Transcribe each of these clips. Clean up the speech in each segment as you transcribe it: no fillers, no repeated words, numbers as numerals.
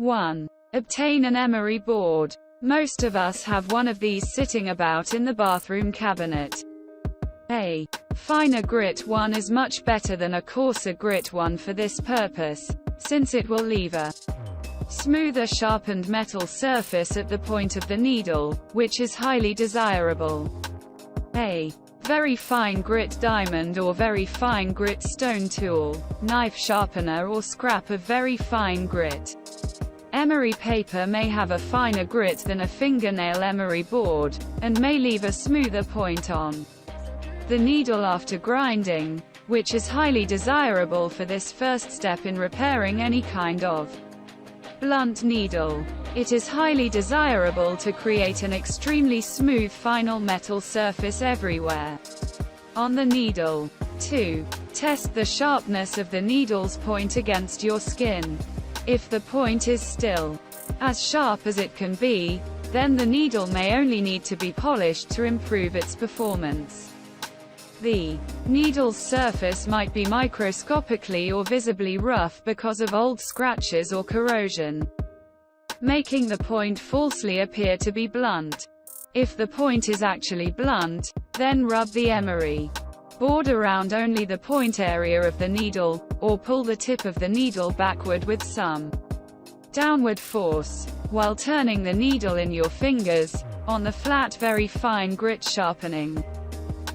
1. Obtain an emery board. Most of us have one of these sitting about in the bathroom cabinet. A finer grit one is much better than a coarser grit one for this purpose, since it will leave a smoother sharpened metal surface at the point of the needle, which is highly desirable. A very fine grit diamond or very fine grit stone tool, knife sharpener or scrap of very fine grit emery paper may have a finer grit than a fingernail emery board, and may leave a smoother point on the needle after grinding, which is highly desirable for this first step in repairing any kind of blunt needle. It is highly desirable to create an extremely smooth final metal surface everywhere on the needle. 2. Test the sharpness of the needle's point against your skin. If the point is still as sharp as it can be, then the needle may only need to be polished to improve its performance. The needle's surface might be microscopically or visibly rough because of old scratches or corrosion, making the point falsely appear to be blunt. If the point is actually blunt, then rub the emery board around only the point area of the needle, or pull the tip of the needle backward with some downward force, while turning the needle in your fingers, on the flat very fine grit sharpening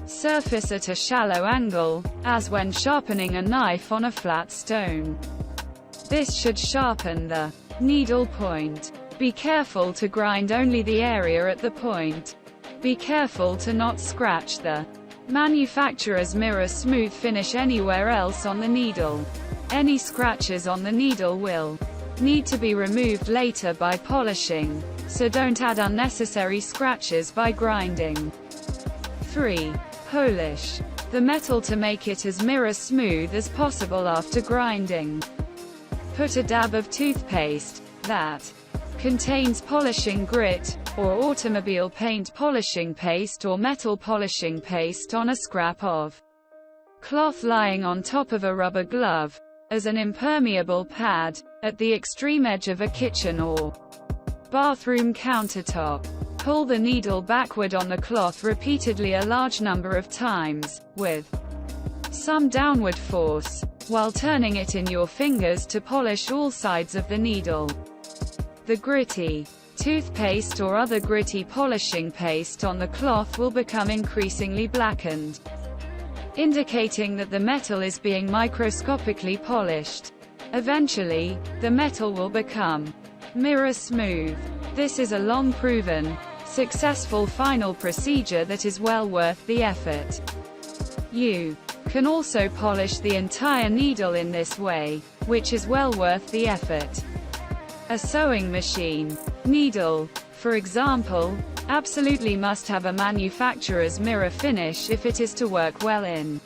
surface at a shallow angle, as when sharpening a knife on a flat stone. This should sharpen the needle point. Be careful to grind only the area at the point. Be careful to not scratch the manufacturer's mirror smooth finish anywhere else on the needle. Any scratches on the needle will need to be removed later by polishing, so don't add unnecessary scratches by grinding. 3. Polish the metal to make it as mirror smooth as possible after grinding. Put a dab of toothpaste that contains polishing grit, or automobile paint polishing paste or metal polishing paste on a scrap of cloth lying on top of a rubber glove, as an impermeable pad, at the extreme edge of a kitchen or bathroom countertop. Pull the needle backward on the cloth repeatedly a large number of times, with some downward force, while turning it in your fingers to polish all sides of the needle. The gritty toothpaste or other gritty polishing paste on the cloth will become increasingly blackened, indicating that the metal is being microscopically polished. Eventually, the metal will become mirror smooth. This is a long-proven, successful final procedure that is well worth the effort. You can also polish the entire needle in this way, which is well worth the effort. A sewing machine needle, for example, absolutely must have a manufacturer's mirror finish if it is to work well in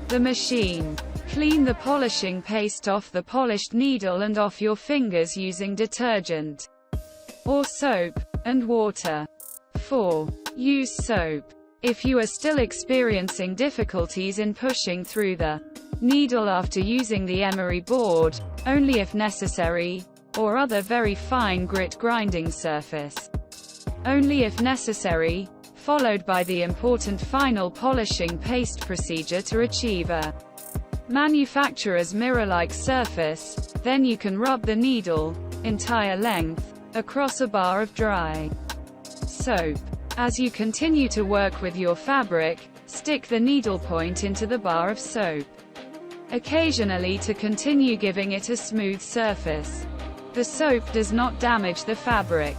the machine. Clean the polishing paste off the polished needle and off your fingers using detergent or soap and water. 4. Use soap. If you are still experiencing difficulties in pushing through the needle after using the emery board, only if necessary, or other very fine grit grinding surface, only if necessary, followed by the important final polishing paste procedure to achieve a manufacturer's mirror-like surface, then you can rub the needle, entire length, across a bar of dry soap. As you continue to work with your fabric, stick the needle point into the bar of soap, occasionally to continue giving it a smooth surface. The soap does not damage the fabric.